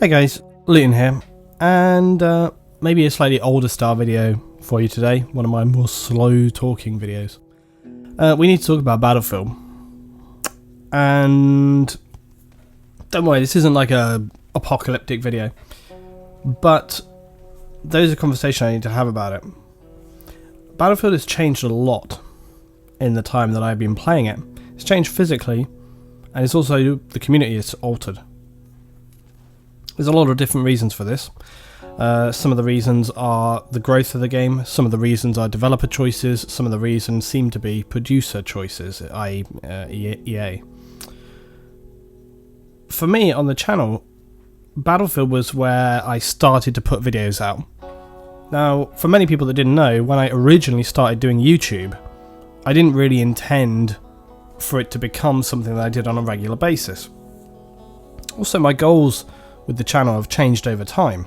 Hey guys, Luton here, and maybe a slightly older style video for you today, one of my more slow talking videos. We need to talk about Battlefield, and don't worry, this isn't like a apocalyptic video, but there's a conversation I need to have about it. Battlefield has changed a lot in the time that I've been playing it. It's changed physically, and it's also the community is altered. There's a lot of different reasons for this. Some of the reasons are the growth of the game, some of the reasons are developer choices, some of the reasons seem to be producer choices, i.e. EA. For me, on the channel, Battlefield was where I started to put videos out. Now, for many people that didn't know, when I originally started doing YouTube, I didn't really intend for it to become something that I did on a regular basis. Also, my goals with the channel have changed over time.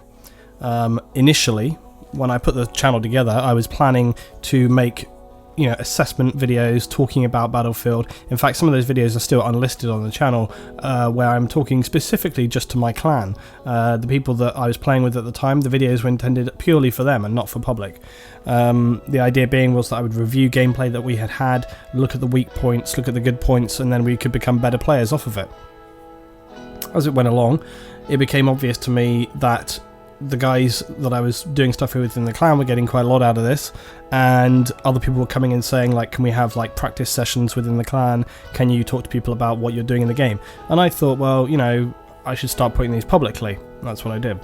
Initially, when I put the channel together, I was planning to make, assessment videos talking about Battlefield. In fact, some of those videos are still unlisted on the channel, where I'm talking specifically just to my clan. The people that I was playing with at the time, the videos were intended purely for them and not for public. The idea being was that I would review gameplay that we had, look at the weak points, look at the good points, and then we could become better players off of it. As it went along, it became obvious to me that the guys that I was doing stuff with in the clan were getting quite a lot out of this, and other people were coming in saying, like, can we have like practice sessions within the clan? Can you talk to people about what you're doing in the game? And I thought, well, I should start putting these publicly. That's what I did.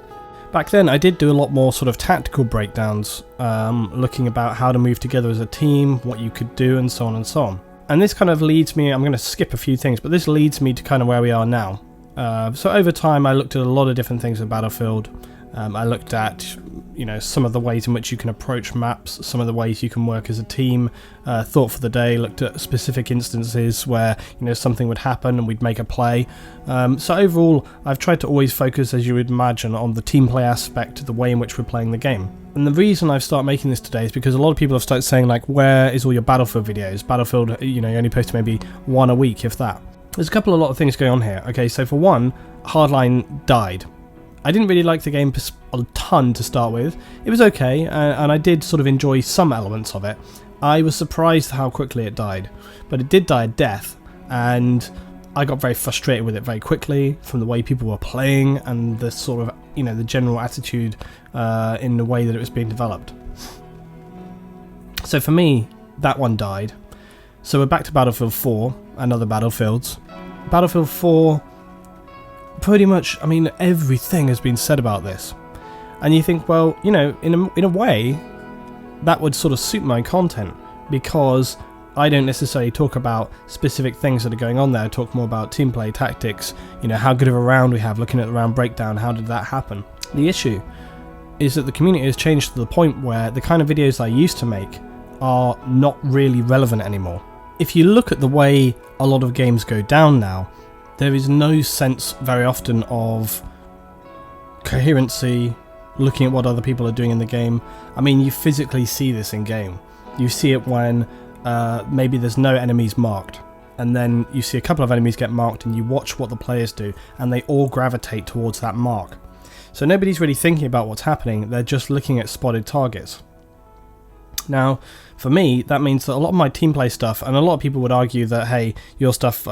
Back then, I did do a lot more sort of tactical breakdowns, looking about how to move together as a team, what you could do, and so on and so on. And this kind of leads me, I'm going to skip a few things, but this leads me to kind of where we are now. So over time I looked at a lot of different things with Battlefield. I looked at some of the ways in which you can approach maps, some of the ways you can work as a team, thought for the day, looked at specific instances where something would happen and we'd make a play. So overall I've tried to always focus, as you would imagine, on the team play aspect, the way in which we're playing the game. And the reason I've started making this today is because a lot of people have started saying, like, where is all your Battlefield videos? Battlefield, you only post maybe one a week, if that. There's a lot of things going on here. Okay, so for one, Hardline died. I didn't really like the game a ton to start with. It was okay, and I did sort of enjoy some elements of it. I was surprised how quickly it died, but it did die a death, and I got very frustrated with it very quickly from the way people were playing and the sort of, the general attitude in the way that it was being developed. So for me, that one died. So we're back to Battlefield 4 and other Battlefields. Battlefield 4, pretty much, everything has been said about this. And you think, well, in a way, that would sort of suit my content, because I don't necessarily talk about specific things that are going on there. I talk more about team play, tactics, how good of a round we have, looking at the round breakdown, how did that happen. The issue is that the community has changed to the point where the kind of videos I used to make are not really relevant anymore. If you look at the way a lot of games go down now, there is no sense very often of coherency, looking at what other people are doing in the game. You physically see this in game. You see it when maybe there's no enemies marked, and then you see a couple of enemies get marked and you watch what the players do, and they all gravitate towards that mark. So nobody's really thinking about what's happening, they're just looking at spotted targets. Now, for me, that means that a lot of my team play stuff, and a lot of people would argue that, hey, your stuff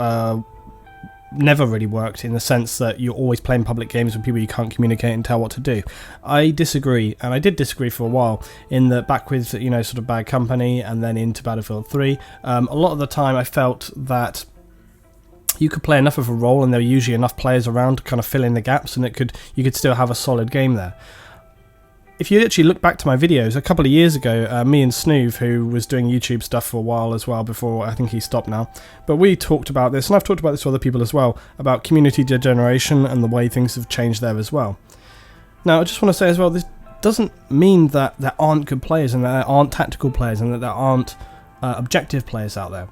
never really worked, in the sense that you're always playing public games with people you can't communicate and tell what to do. I disagree, and I did disagree for a while, in that back with, sort of Bad Company and then into Battlefield 3, a lot of the time I felt that you could play enough of a role and there were usually enough players around to kind of fill in the gaps, and you could still have a solid game there. If you actually look back to my videos, a couple of years ago, me and Snoov, who was doing YouTube stuff for a while as well before, I think he stopped now, but we talked about this, and I've talked about this to other people as well, about community degeneration and the way things have changed there as well. Now, I just want to say as well, this doesn't mean that there aren't good players and that there aren't tactical players and that there aren't objective players out there.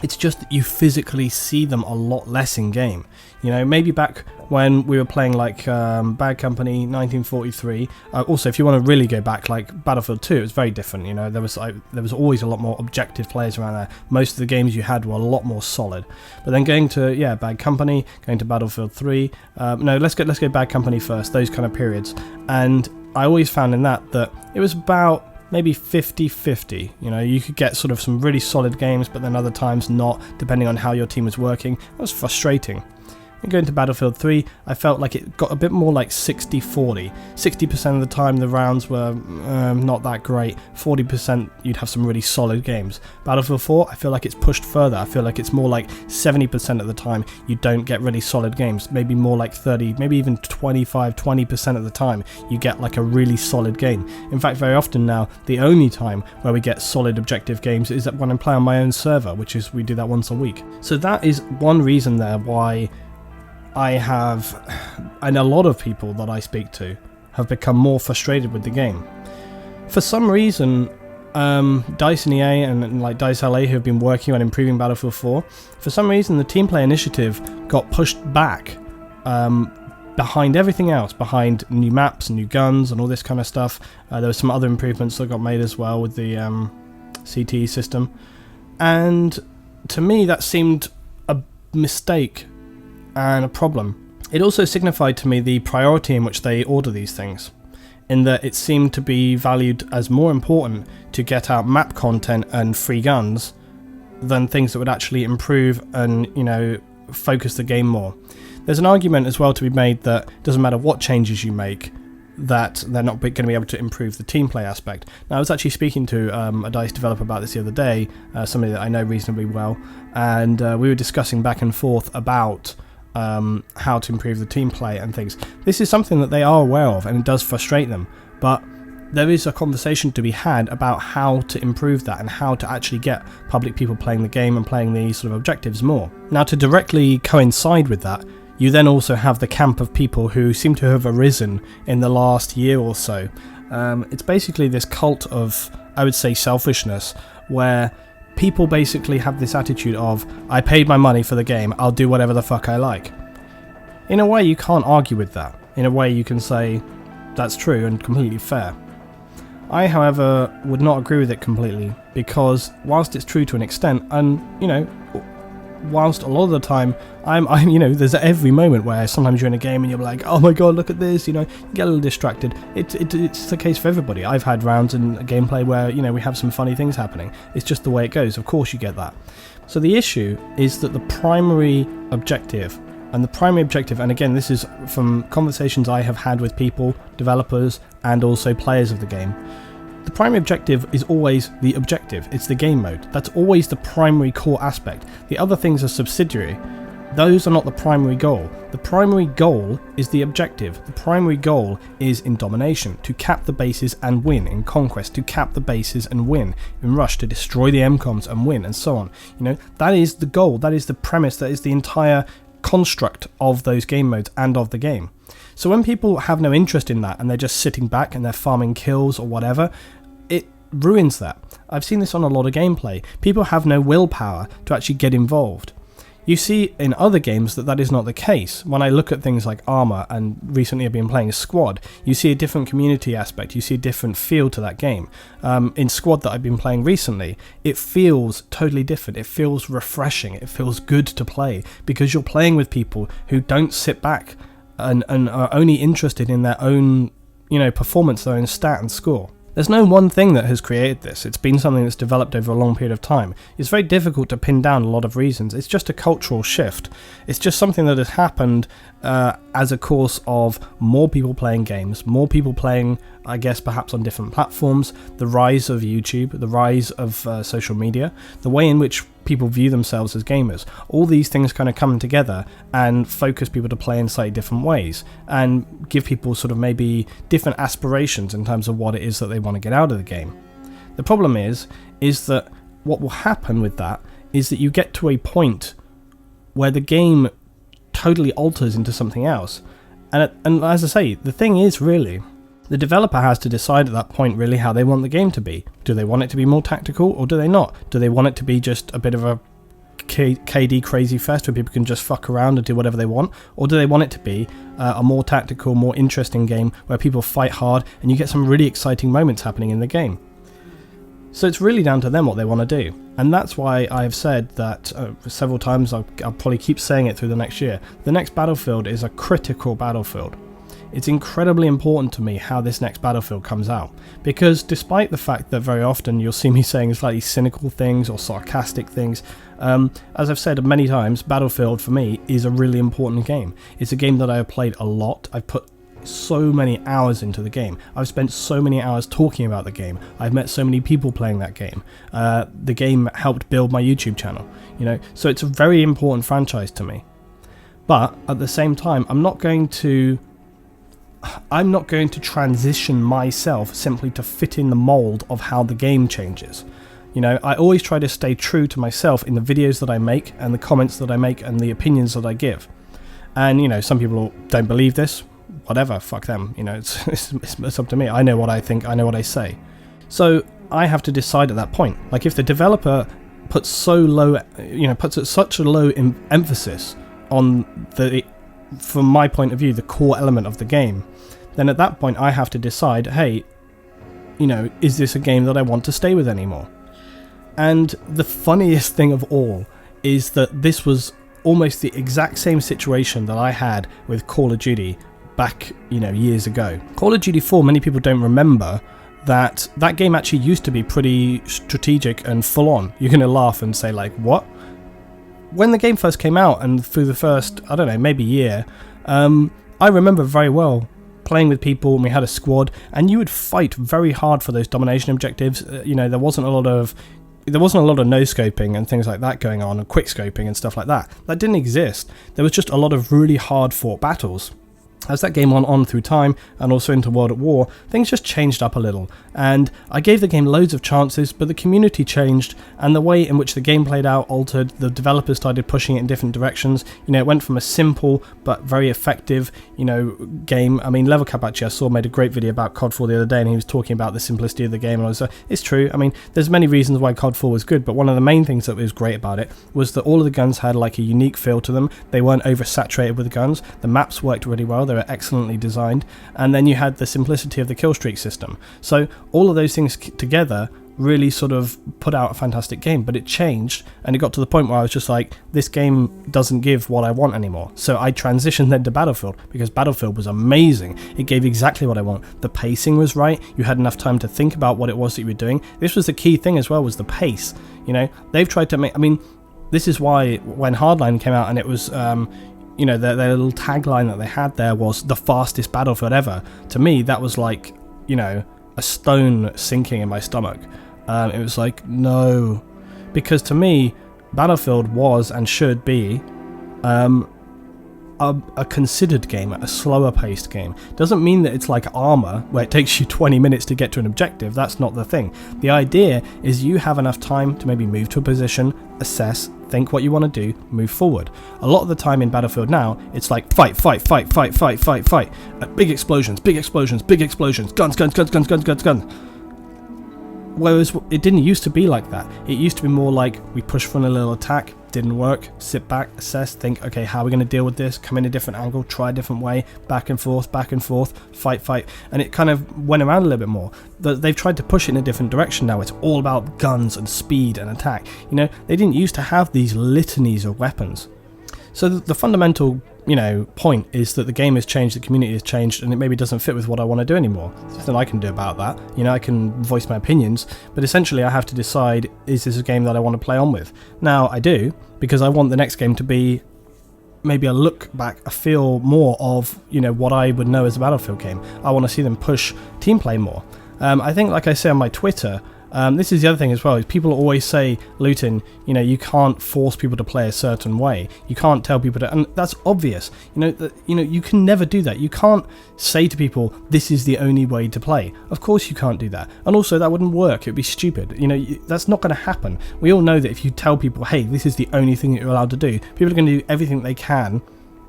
It's just that you physically see them a lot less in game. You know, maybe back when we were playing like Bad Company, 1943. Also, if you want to really go back, like Battlefield 2, it was very different. You know, there was always a lot more objective players around there. Most of the games you had were a lot more solid. But then going to Bad Company, going to Battlefield 3. No, let's go Bad Company first. Those kind of periods, and I always found in that it was about maybe 50-50. You know, you could get sort of some really solid games, but then other times not, depending on how your team was working. It was frustrating. And going to Battlefield 3, I felt like it got a bit more like 60-40. 60% of the time the rounds were not that great. 40% you'd have some really solid games. Battlefield 4, I feel like it's pushed further. I feel like it's more like 70% of the time you don't get really solid games. Maybe more like 30, maybe even 25-20% of the time you get like a really solid game. In fact, very often now, the only time where we get solid objective games is when I'm playing on my own server, which is we do that once a week. So that is one reason there why I have, and a lot of people that I speak to have become more frustrated with the game. For some reason, DICE and EA and like DICE LA, who have been working on improving Battlefield 4, for some reason the team play initiative got pushed back behind everything else, behind new maps, new guns and all this kind of stuff. There were some other improvements that got made as well with the CTE system, and to me that seemed a mistake and a problem. It also signified to me the priority in which they order these things, in that it seemed to be valued as more important to get out map content and free guns than things that would actually improve and, you know, focus the game more. There's an argument as well to be made that it doesn't matter what changes you make, that they're not going to be able to improve the team play aspect. Now, I was actually speaking to a DICE developer about this the other day, somebody that I know reasonably well, and we were discussing back and forth about how to improve the team play and things. This is something that they are aware of, and it does frustrate them, but there is a conversation to be had about how to improve that and how to actually get public people playing the game and playing these sort of objectives more. Now, to directly coincide with that, you then also have the camp of people who seem to have arisen in the last year or so. It's basically this cult of, I would say, selfishness, where people basically have this attitude of, I paid my money for the game, I'll do whatever the fuck I like. In a way, you can't argue with that. In a way, you can say that's true and completely fair. I, however, would not agree with it completely, because whilst it's true to an extent, and, you know, whilst a lot of the time, I'm you know, there's every moment where sometimes you're in a game and you're like, oh my god, look at this, you know, you get a little distracted. It's the case for everybody. I've had rounds in a gameplay where, you know, we have some funny things happening. It's just the way it goes. Of course you get that. So the issue is that the primary objective, and again, this is from conversations I have had with people, developers, and also players of the game, the primary objective is always the objective. It's the game mode. That's always the primary core aspect. The other things are subsidiary. Those are not the primary goal. The primary goal is the objective. The primary goal is in domination, to cap the bases and win. In conquest, to cap the bases and win. In rush, to destroy the MCOMs and win, and so on. You know, that is the goal. That is the premise. That is the entire construct of those game modes and of the game. So when people have no interest in that and they're just sitting back and they're farming kills or whatever, it ruins that. I've seen this on a lot of gameplay. People have no willpower to actually get involved. You see in other games that is not the case. When I look at things like Arma, and recently I've been playing Squad, you see a different community aspect, you see a different feel to that game. In Squad that I've been playing recently, it feels totally different. It feels refreshing. It feels good to play, because you're playing with people who don't sit back and are only interested in their own, you know, performance, their own stat and score. There's no one thing that has created this. It's been something that's developed over a long period of time. It's very difficult to pin down a lot of reasons. It's just a cultural shift. It's just something that has happened as a course of more people playing games, more people playing, I guess, perhaps on different platforms, the rise of YouTube, the rise of social media, the way in which people view themselves as gamers. All these things kind of come together and focus people to play in slightly different ways and give people sort of maybe different aspirations in terms of what it is that they want to get out of the game. The problem is that what will happen with that is that you get to a point where the game totally alters into something else. And as I say, the thing is really, the developer has to decide at that point really how they want the game to be. Do they want it to be more tactical, or do they not? Do they want it to be just a bit of a KD crazy fest where people can just fuck around and do whatever they want, or do they want it to be a more tactical, more interesting game where people fight hard and you get some really exciting moments happening in the game? So it's really down to them what they want to do, and that's why I've said that several times. I'll probably keep saying it through the next year. The next Battlefield is a critical Battlefield. It's incredibly important to me how this next Battlefield comes out, because despite the fact that very often you'll see me saying slightly cynical things or sarcastic things, as I've said many times, Battlefield for me is a really important game. It's a game that I have played a lot. I've put so many hours into the game. I've spent so many hours talking about the game. I've met so many people playing that game. The game helped build my YouTube channel, so it's a very important franchise to me. But at the same time, I'm not going to transition myself simply to fit in the mold of how the game changes. I always try to stay true to myself in the videos that I make and the comments that I make and the opinions that I give. And some people don't believe this. Whatever, fuck them. It's up to me. I know what I think. I know what I say. So I have to decide at that point. Like, if the developer puts such a low emphasis on from my point of view, the core element of the game, then at that point I have to decide, hey, is this a game that I want to stay with anymore? And the funniest thing of all is that this was almost the exact same situation that I had with Call of Duty back, years ago. Call of Duty 4, many people don't remember that game actually used to be pretty strategic and full on. You're going to laugh and say, like, what? When the game first came out and through the first, I don't know, maybe year, I remember very well playing with people, and we had a squad, and you would fight very hard for those domination objectives. There wasn't a lot of no-scoping and things like that going on, and quick-scoping and stuff like that. That didn't exist. There was just a lot of really hard-fought battles. As that game went on through time, and also into World at War, things just changed up a little, and I gave the game loads of chances, but the community changed, and the way in which the game played out altered. The developers started pushing it in different directions. It went from a simple but very effective, game. I mean, Level Cap actually I saw made a great video about COD 4 the other day, and he was talking about the simplicity of the game, and I was like, it's true. I mean, there's many reasons why COD 4 was good, but one of the main things that was great about it was that all of the guns had like a unique feel to them. They weren't oversaturated with the guns. The maps worked really well. They were excellently designed, and then you had the simplicity of the kill streak system. So all of those things together really sort of put out a fantastic game, but it changed, and it got to the point where I was just like, this game doesn't give what I want anymore. So I transitioned then to Battlefield, because Battlefield was amazing. It gave exactly what I want. The pacing was right. You had enough time to think about what it was that you were doing. This was the key thing as well, was the pace. They've tried to make, this is why when Hardline came out and it was their little tagline that they had there was the fastest Battlefield ever. To me, that was like, a stone sinking in my stomach. It was like, no. Because to me, Battlefield was and should be a considered game, a slower paced game. Doesn't mean that it's like Armour, where it takes you 20 minutes to get to an objective. That's not the thing. The idea is you have enough time to maybe move to a position, assess, think what you want to do, move forward. A lot of the time in Battlefield now, it's like fight. Big explosions, guns. Whereas it didn't used to be like that. It used to be more like we push for a little attack, didn't work, sit back, assess, think, okay, how are we going to deal with this? Come in a different angle, try a different way, back and forth, fight. And it kind of went around a little bit more. They've tried to push it in a different direction now. It's all about guns and speed and attack. They didn't used to have these litanies of weapons. So the fundamental, point is that the game has changed, the community has changed, and it maybe doesn't fit with what I want to do anymore. There's nothing I can do about that. I can voice my opinions, but essentially I have to decide, is this a game that I want to play on with? Now, I do, because I want the next game to be maybe a look back, a feel more of, what I would know as a Battlefield game. I want to see them push team play more. I think, like I say on my Twitter, this is the other thing as well, is people always say, Luton, you can't force people to play a certain way. You can't tell people to, and that's obvious. You can never do that. You can't say to people, this is the only way to play. Of course you can't do that. And also that wouldn't work. It'd be stupid. That's not going to happen. We all know that if you tell people, hey, this is the only thing that you're allowed to do, people are going to do everything they can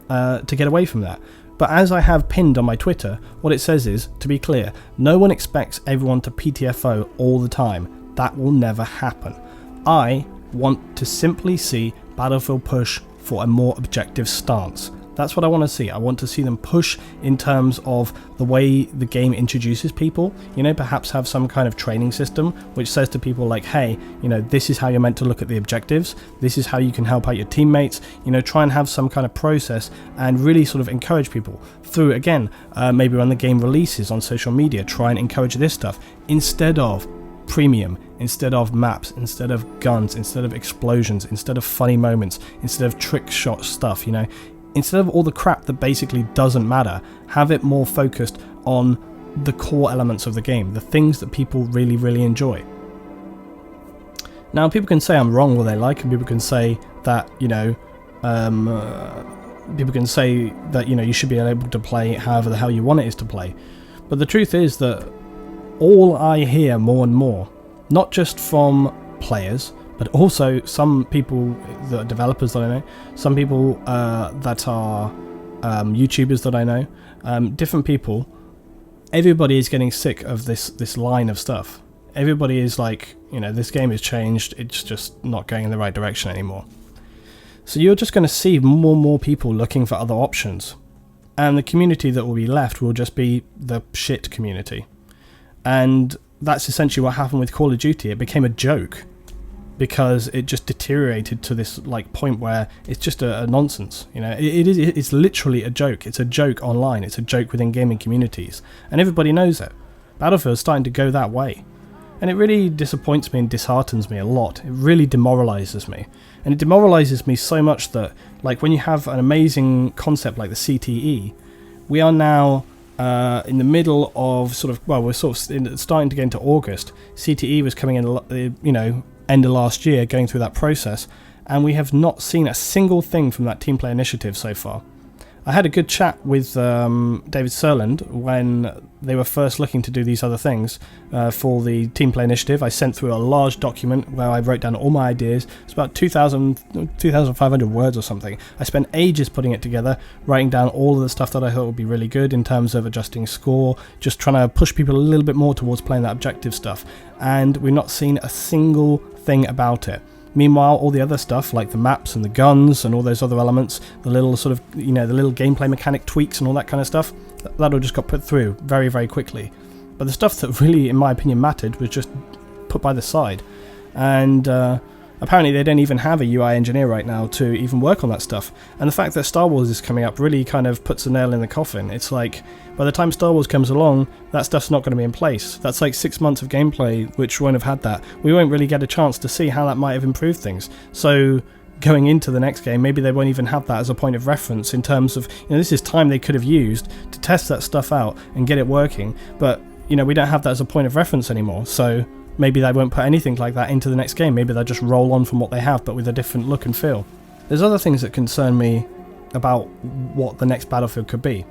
to get away from that. But as I have pinned on my Twitter, what it says is, to be clear, no one expects everyone to PTFO all the time. That will never happen. I want to simply see Battlefield push for a more objective stance. That's what I want to see. I want to see them push in terms of the way the game introduces people. You know, perhaps have some kind of training system which says to people like, hey, you know, this is how you're meant to look at the objectives. This is how you can help out your teammates. You know, try and have some kind of process and really sort of encourage people through, again, maybe when the game releases on social media, try and encourage this stuff instead of premium, instead of maps, instead of guns, instead of explosions, instead of funny moments, instead of trick shot stuff, you know. Instead of all the crap that basically doesn't matter, have it more focused on the core elements of the game, the things that people really, really enjoy. Now, people can say I'm wrong what they like, and people can say that, you know, you should be able to play however the hell you want it is to play. But the truth is that all I hear more and more, not just from players, but also some people, the developers that I know, some people that are YouTubers that I know, different people, everybody is getting sick of this line of stuff. Everybody is like, you know, this game has changed, it's just not going in the right direction anymore. So you're just going to see more and more people looking for other options. And the community that will be left will just be the shit community. And that's essentially what happened with Call of Duty. It became a joke, because it just deteriorated to this like point where it's just a nonsense. You know, it's literally a joke. It's a joke online. It's a joke within gaming communities, and everybody knows it. Battlefield's starting to go that way, and it really disappoints me and disheartens me a lot. It really demoralizes me, and it demoralizes me so much that, like, when you have an amazing concept like the CTE, we are now in the middle of we're starting to get into August. CTE was coming in, you know, end of last year, going through that process, and we have not seen a single thing from that team play initiative so far. I had a good chat with David Serland when they were first looking to do these other things for the team play initiative. I sent through a large document where I wrote down all my ideas. It's about 2,500 words or something. I spent ages putting it together, writing down all of the stuff that I thought would be really good in terms of adjusting score, just trying to push people a little bit more towards playing that objective stuff. And we've not seen a single thing about it. Meanwhile, all the other stuff, like the maps and the guns and all those other elements, the little sort of, you know, the little gameplay mechanic tweaks and all that kind of stuff, that all just got put through very, very quickly. But the stuff that really, in my opinion, mattered was just put by the side. And apparently they don't even have a UI engineer right now to even work on that stuff. And the fact that Star Wars is coming up really kind of puts a nail in the coffin. It's like, by the time Star Wars comes along, that stuff's not going to be in place. That's like 6 months of gameplay which won't have had that. We won't really get a chance to see how that might have improved things. So going into the next game, maybe they won't even have that as a point of reference in terms of, you know, this is time they could have used to test that stuff out and get it working. But, you know, we don't have that as a point of reference anymore. So maybe they won't put anything like that into the next game. Maybe they'll just roll on from what they have, but with a different look and feel. There's other things that concern me about what the next Battlefield could be.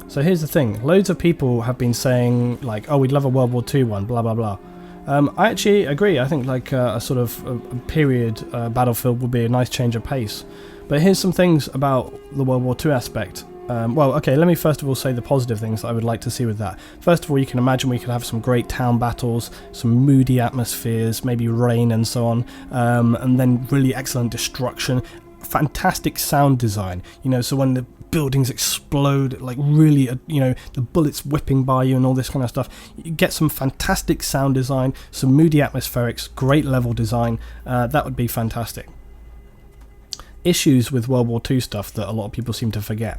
So here's the thing. Loads of people have been saying, like, oh, we'd love a World War II one, blah, blah, blah. I actually agree. I think, like, a sort of a period Battlefield would be a nice change of pace. But here's some things about the World War II aspect. Well, okay, let me first of all say the positive things that I would like to see with that. First of all, you can imagine we could have some great town battles, some moody atmospheres, maybe rain and so on, and then really excellent destruction, fantastic sound design, you know, so when the buildings explode, like really, you know, the bullets whipping by you and all this kind of stuff, you get some fantastic sound design, some moody atmospherics, great level design. That would be fantastic. Issues with World War II stuff that a lot of people seem to forget.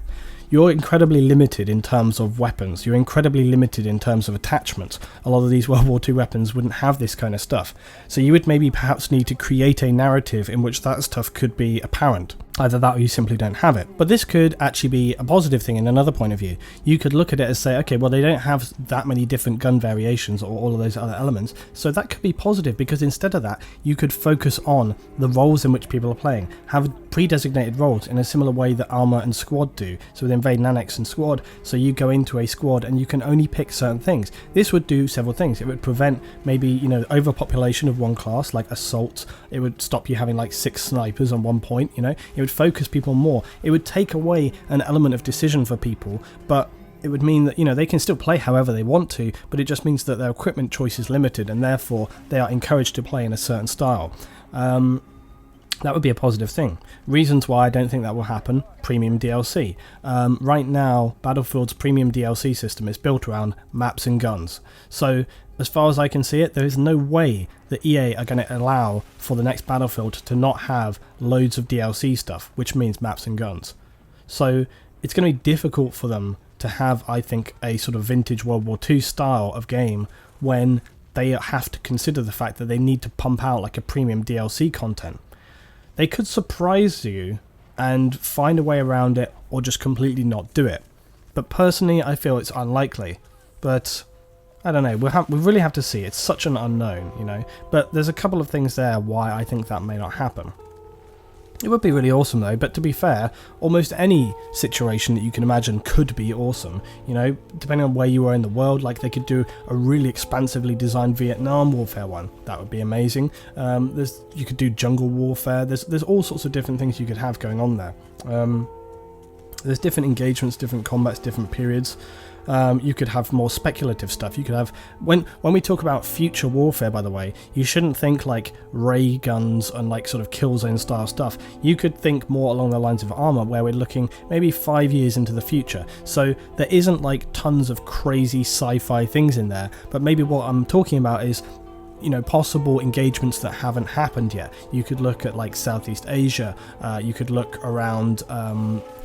You're incredibly limited in terms of weapons. You're incredibly limited in terms of attachments. A lot of these World War II weapons wouldn't have this kind of stuff. So you would maybe perhaps need to create a narrative in which that stuff could be apparent. Either that or you simply don't have it. But this could actually be a positive thing in another point of view. You could look at it as say, okay, well, they don't have that many different gun variations or all of those other elements. So that could be positive, because instead of that, you could focus on the roles in which people are playing. Have pre-designated roles in a similar way that Arma and Squad do. So with Invade and Annex and Squad, so you go into a squad and you can only pick certain things. This would do several things. It would prevent maybe, you know, overpopulation of one class like Assault. It would stop you having like 6 snipers on one point, you know. It would focus people more. It would take away an element of decision for people, but it would mean that, you know, they can still play however they want to, but it just means that their equipment choice is limited and therefore they are encouraged to play in a certain style. That would be a positive thing. Reasons why I don't think that will happen: premium DLC. Right now, Battlefield's premium DLC system is built around maps and guns. So, as far as I can see it, there is no way that EA are going to allow for the next Battlefield to not have loads of DLC stuff, which means maps and guns. So, it's going to be difficult for them to have, I think, a sort of vintage World War II style of game when they have to consider the fact that they need to pump out like a premium DLC content. They could surprise you and find a way around it, or just completely not do it. But personally, I feel it's unlikely. But I don't know, we really have to see. It's such an unknown, you know. But there's a couple of things there why I think that may not happen. It would be really awesome though, but to be fair, almost any situation that you can imagine could be awesome, you know, depending on where you are in the world. Like, they could do a really expansively designed Vietnam warfare one, that would be amazing. You could do jungle warfare, there's all sorts of different things you could have going on there. There's different engagements, different combats, different periods. You could have more speculative stuff. You could have, when we talk about future warfare, by the way, you shouldn't think like ray guns and like sort of Killzone style stuff. You could think more along the lines of armor, where we're looking maybe 5 years into the future. So there isn't like tons of crazy sci-fi things in there, but maybe what I'm talking about is, you know, possible engagements that haven't happened yet. You could look at like Southeast Asia, you could look around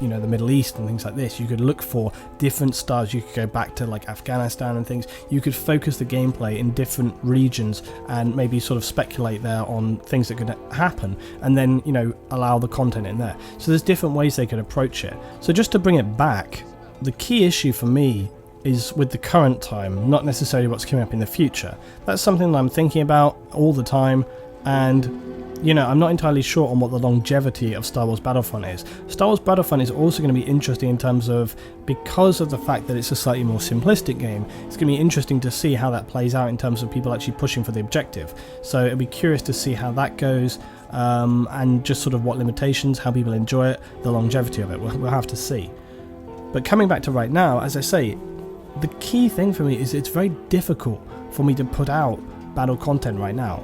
you know, the Middle East and things like this. You could look for different styles. You could go back to like Afghanistan and things. You could focus the gameplay in different regions and maybe sort of speculate there on things that could happen, and then, you know, allow the content in there. So there's different ways they could approach it. So just to bring it back, the key issue for me is with the current time, not necessarily what's coming up in the future. That's something that I'm thinking about all the time, and, you know, I'm not entirely sure on what the longevity of Star Wars Battlefront is. Star Wars Battlefront is also going to be interesting in terms of, because of the fact that it's a slightly more simplistic game, it's going to be interesting to see how that plays out in terms of people actually pushing for the objective. So it'll be curious to see how that goes, and just sort of what limitations, how people enjoy it, the longevity of it. We'll have to see. But coming back to right now, as I say, the key thing for me is it's very difficult for me to put out battle content right now,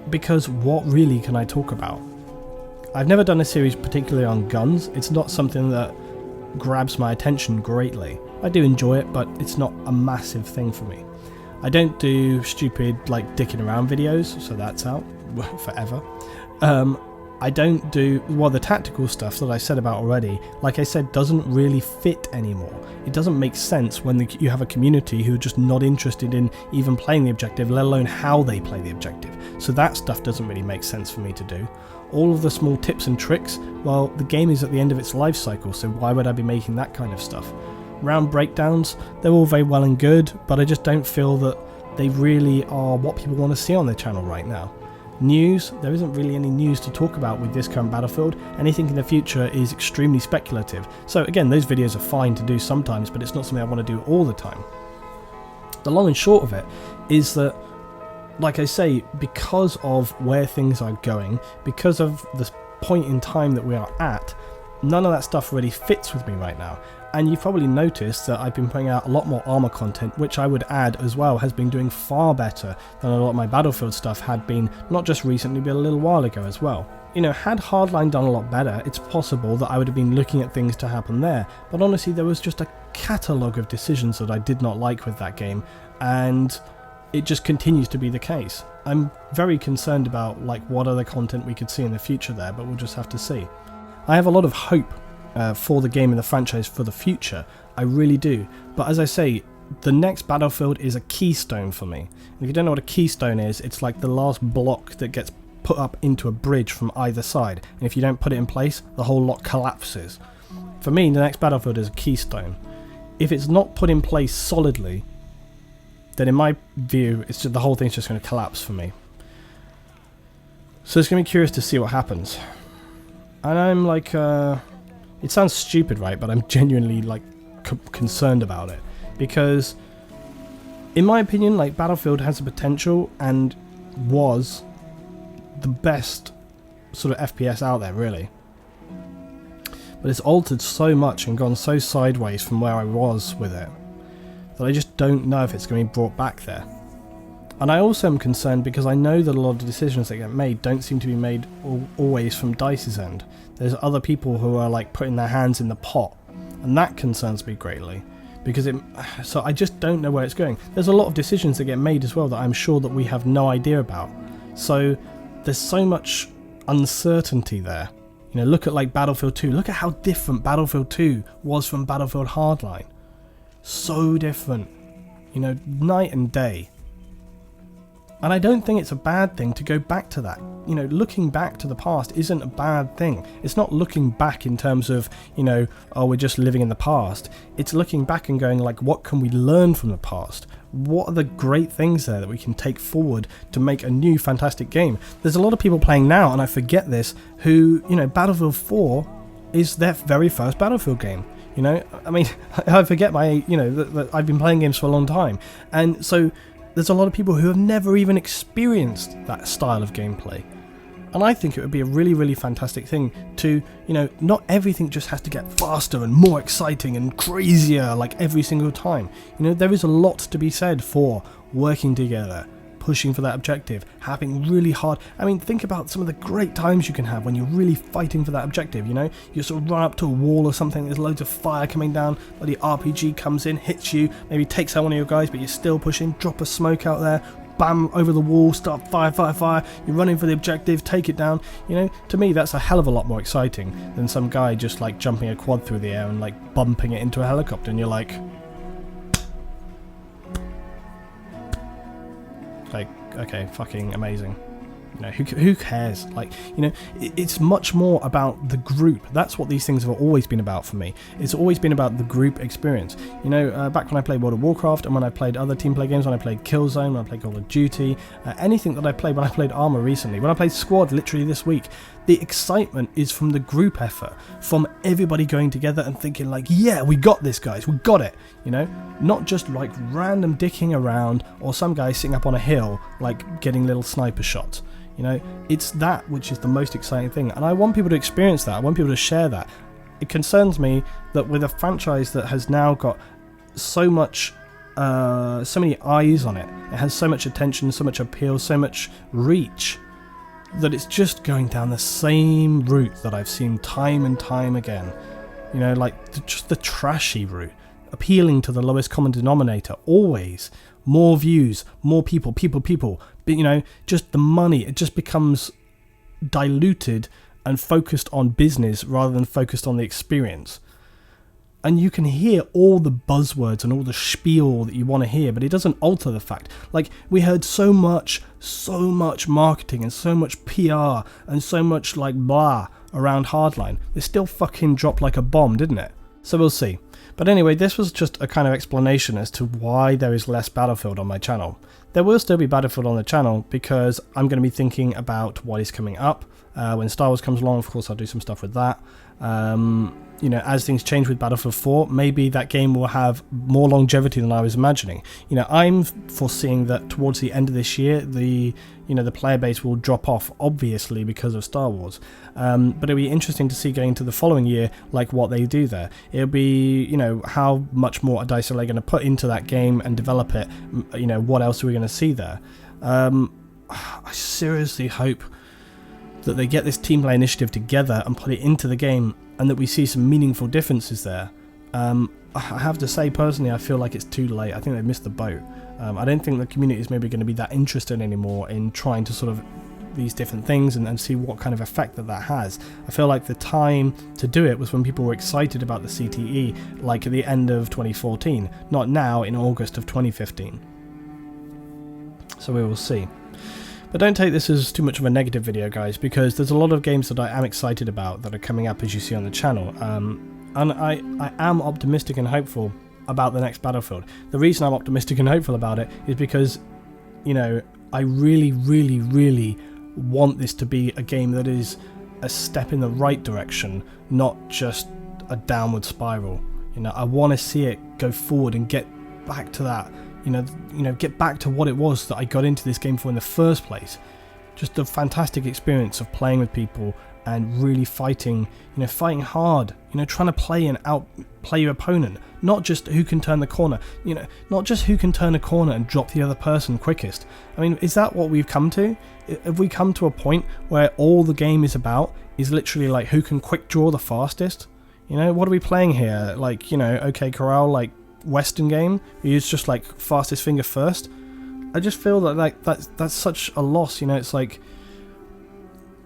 because what really can I talk about? I've never done a series particularly on guns. It's not something that grabs my attention greatly. I do enjoy it, but it's not a massive thing for me. I don't do stupid like dicking around videos, so that's out forever. I don't do, well, the tactical stuff that I said about already, like I said, doesn't really fit anymore. It doesn't make sense when you have a community who are just not interested in even playing the objective, let alone how they play the objective. So that stuff doesn't really make sense for me to do. All of the small tips and tricks, well, the game is at the end of its life cycle, so why would I be making that kind of stuff? Round breakdowns, they're all very well and good, but I just don't feel that they really are what people want to see on their channel right now. News, there isn't really any news to talk about with this current Battlefield. Anything in the future is extremely speculative. So again, those videos are fine to do sometimes, but it's not something I want to do all the time. The long and short of it is that, like I say, because of where things are going, because of the point in time that we are at, none of that stuff really fits with me right now. And you've probably noticed that I've been putting out a lot more armor content, which I would add as well has been doing far better than a lot of my Battlefield stuff had been, not just recently but a little while ago as well. You know, had Hardline done a lot better, it's possible that I would have been looking at things to happen there, but honestly there was just a catalogue of decisions that I did not like with that game, and it just continues to be the case. I'm very concerned about like what other content we could see in the future there, but we'll just have to see. I have a lot of hope for the game and the franchise for the future, I really do, but as I say, the next Battlefield is a keystone for me. And if you don't know what a keystone is, it's like the last block that gets put up into a bridge from either side, and if you don't put it in place, the whole lot collapses. For me, the next Battlefield is a keystone. If it's not put in place solidly, then in my view, it's just, the whole thing's just going to collapse for me. So it's going to be curious to see what happens. And I'm like, it sounds stupid, right? But I'm genuinely like concerned about it, because in my opinion, like, Battlefield has the potential and was the best sort of FPS out there, really. But it's altered so much and gone so sideways from where I was with it that I just don't know if it's going to be brought back there. And I also am concerned because I know that a lot of the decisions that get made don't seem to be made always from DICE's end. There's other people who are like putting their hands in the pot, and that concerns me greatly, because so I just don't know where it's going. There's a lot of decisions that get made as well that I'm sure that we have no idea about. So there's so much uncertainty there. You know, look at like Battlefield 2. Look at how different Battlefield 2 was from Battlefield Hardline. So different. You know, night and day. And I don't think it's a bad thing to go back to that. You know, looking back to the past isn't a bad thing. It's not looking back in terms of, you know, oh, we're just living in the past. It's looking back and going like, what can we learn from the past? What are the great things there that we can take forward to make a new fantastic game? There's a lot of people playing now, and I forget this, who, you know, Battlefield 4 is their very first Battlefield game. You know, I mean, I forget my, you know, that I've been playing games for a long time. And so there's a lot of people who have never even experienced that style of gameplay. And I think it would be a really, really fantastic thing to, you know, not everything just has to get faster and more exciting and crazier like every single time. You know, there is a lot to be said for working together, pushing for that objective, having really hard... I mean, think about some of the great times you can have when you're really fighting for that objective, you know? You sort of run up to a wall or something, there's loads of fire coming down, or the RPG comes in, hits you, maybe takes out one of your guys, but you're still pushing, drop a smoke out there, bam, over the wall, start fire, you're running for the objective, take it down. You know, to me that's a hell of a lot more exciting than some guy just like jumping a quad through the air and like bumping it into a helicopter, and you're like, okay, fucking amazing. You know, who cares? Like, you know, it's much more about the group. That's what these things have always been about for me. It's always been about the group experience. You know, back when I played World of Warcraft, and when I played other team play games, when I played Killzone, when I played Call of Duty, anything that I played, when I played Arma recently, when I played Squad literally this week, the excitement is from the group effort, from everybody going together and thinking like, yeah, we got this, guys, we got it, you know, not just like random dicking around or some guy sitting up on a hill like getting little sniper shots. You know, it's that which is the most exciting thing, and I want people to experience that. I want people to share that. It concerns me that with a franchise that has now got so much, so many eyes on it, it has so much attention, so much appeal, so much reach, that it's just going down the same route that I've seen time and time again. You know, like just the trashy route, appealing to the lowest common denominator, always. More views, more people, but, you know, just the money, it just becomes diluted and focused on business rather than focused on the experience. And you can hear all the buzzwords and all the spiel that you want to hear, but it doesn't alter the fact. Like, we heard so much marketing and so much PR and so much like blah around Hardline. It still fucking dropped like a bomb, didn't it? So we'll see. But anyway, this was just a kind of explanation as to why there is less Battlefield on my channel. There will still be Battlefield on the channel because I'm going to be thinking about what is coming up. When Star Wars comes along, of course, I'll do some stuff with that. You know, as things change with Battlefield 4, maybe that game will have more longevity than I was imagining. You know, I'm foreseeing that towards the end of this year, the player base will drop off, obviously because of Star Wars. But it'll be interesting to see going into the following year, like what they do there. It'll be, you know, how much more DICE are they going to put into that game and develop it. You know, what else are we going to see there? I seriously hope that they get this team play initiative together and put it into the game, and that we see some meaningful differences there. I have to say, personally, I feel like it's too late. I think they've missed the boat. I don't think the community is maybe going to be that interested anymore in trying to sort of these different things and see what kind of effect that has. I feel like the time to do it was when people were excited about the CTE, like at the end of 2014, not now in August of 2015. So we will see. But don't take this as too much of a negative video, guys, because there's a lot of games that I am excited about that are coming up, as you see on the channel. And I am optimistic and hopeful about the next Battlefield. The reason I'm optimistic and hopeful about it is because, you know, I really want this to be a game that is a step in the right direction, not just a downward spiral. You know, I want to see it go forward and get back to that. You know, get back to what it was that I got into this game for in the first place. just the fantastic experience of playing with people and really fighting, fighting hard, trying to play and outplay your opponent, not just who can turn the corner, not just who can turn a corner and drop the other person quickest. I mean, is that what we've come to? Have we come to a point where all the game is about is literally like who can quick draw the fastest? What are we playing here? Like, OK Corral, like Western game, it's just like fastest finger first. I just feel that that's such a loss. It's like,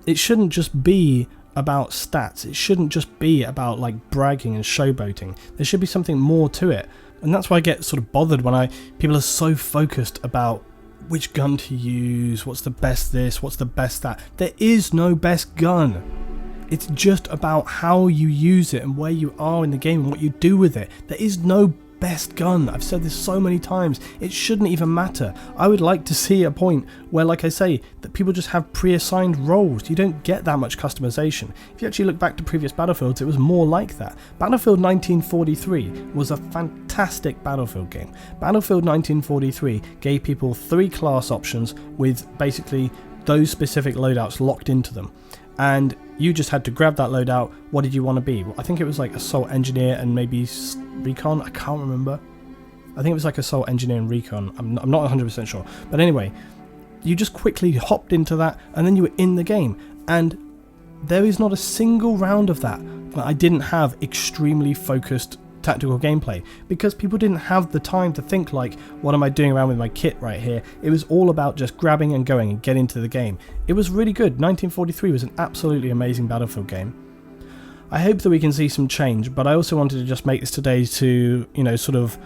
it shouldn't just be about stats. It shouldn't just be about like bragging and showboating. There should be something more to it. And that's why I get sort of bothered when people are so focused about which gun to use, what's the best this, what's the best that. There is no best gun. It's just about how you use it and where you are in the game and what you do with it. There is no best gun. I've said this so many times. It shouldn't even matter. I would like to see a point where, like I say, that people just have pre-assigned roles. You don't get that much customization. If you actually look back to previous Battlefields, it was more like that. Battlefield 1943 was a fantastic Battlefield game. Battlefield 1943 gave people 3 class options with basically those specific loadouts locked into them. And you just had to grab that loadout. What did you want to be? I think it was like Assault Engineer and maybe Recon. I can't remember. I think it was like Assault Engineer and Recon. I'm not 100% sure. But anyway, you just quickly hopped into that and then you were in the game. And there is not a single round of that I didn't have extremely focused tactical gameplay, because people didn't have the time to think like, what am I doing around with my kit right here? It was all about just grabbing and going and get into the game. It was really good. 1943 was an absolutely amazing Battlefield game. I hope that we can see some change, but I also wanted to just make this today to, sort of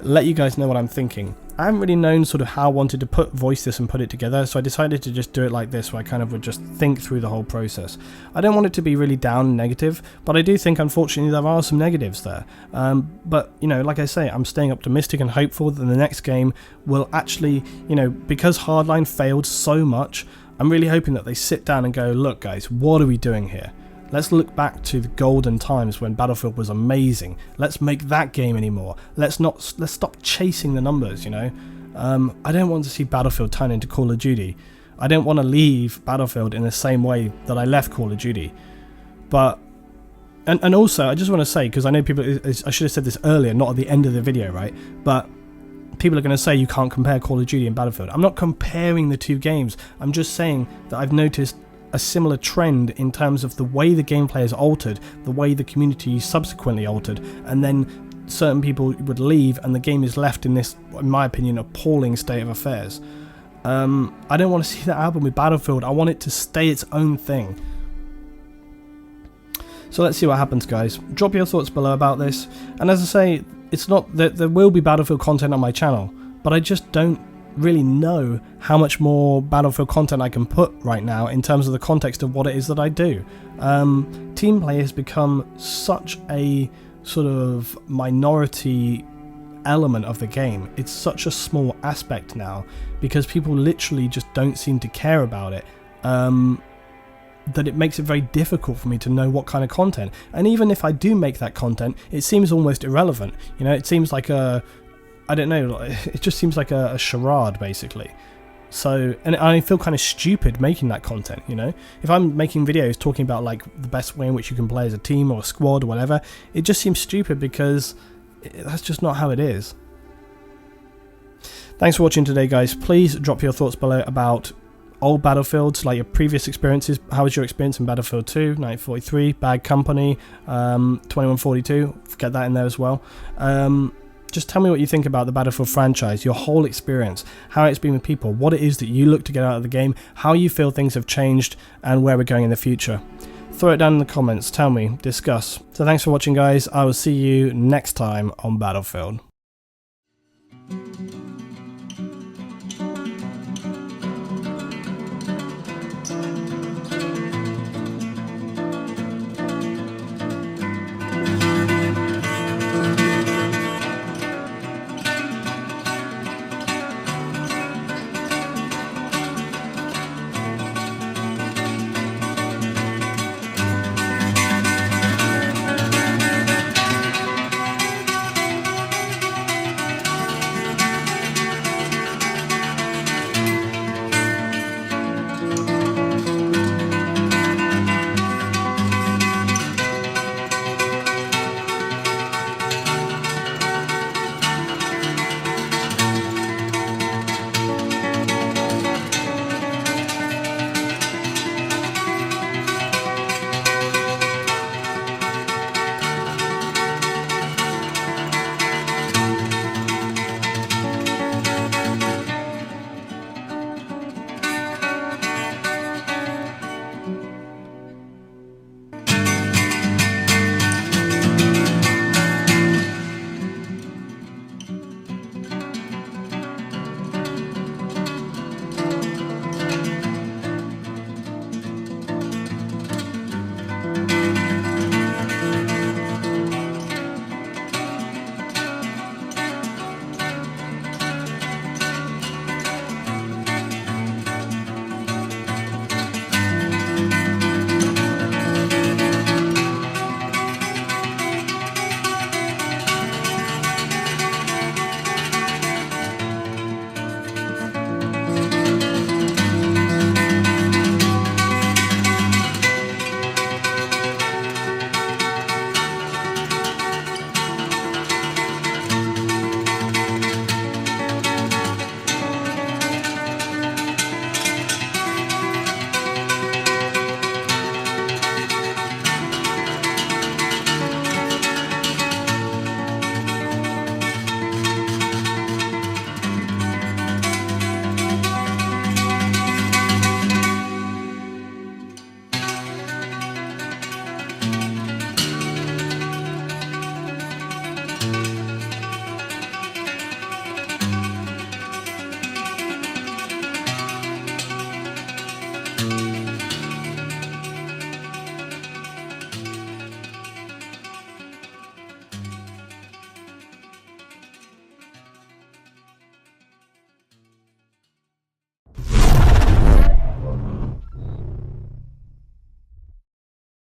let you guys know what I'm thinking. I haven't really known sort of how I wanted to voice this and put it together, so I decided to just do it like this, where I kind of would just think through the whole process. I don't want it to be really down and negative, but I do think unfortunately there are some negatives there. But, like I say, I'm staying optimistic and hopeful that the next game will actually, because Hardline failed so much, I'm really hoping that they sit down and go, look guys, what are we doing here? Let's look back to the golden times when Battlefield was amazing. Let's make that game anymore. Let's stop chasing the numbers, I don't want to see Battlefield turn into Call of Duty. I don't want to leave Battlefield in the same way that I left Call of Duty. But and also I just want to say, because I know people, I should have said this earlier, not at the end of the video, right? But people are going to say you can't compare Call of Duty and Battlefield. I'm not comparing the two games. I'm just saying that I've noticed a similar trend in terms of the way the gameplay has altered, the way the community subsequently altered, and then certain people would leave and the game is left in this, in my opinion, appalling state of affairs. I don't want to see that happen with Battlefield. I want it to stay its own thing. So let's see what happens, guys. Drop your thoughts below about this, and as I say, it's not that there will be Battlefield content on my channel, but I just don't really know how much more Battlefield content I can put right now in terms of the context of what it is that I do. Team play has become such a sort of minority element of the game. It's such a small aspect now because people literally just don't seem to care about it, that it makes it very difficult for me to know what kind of content. And even if I do make that content, it seems almost irrelevant. It seems like I don't know, it just seems like a charade, basically. So, and I feel kind of stupid making that content, If I'm making videos talking about, like, the best way in which you can play as a team or a squad or whatever, it just seems stupid because that's just not how it is. Thanks for watching today, guys. Please drop your thoughts below about old Battlefields, like your previous experiences. How was your experience in Battlefield 2, 1943, Bad Company, 2142, get that in there as well. Just tell me what you think about the Battlefield franchise, your whole experience, how it's been with people, what it is that you look to get out of the game, how you feel things have changed, and where we're going in the future. Throw it down in the comments, tell me, discuss. So thanks for watching, guys. I will see you next time on Battlefield.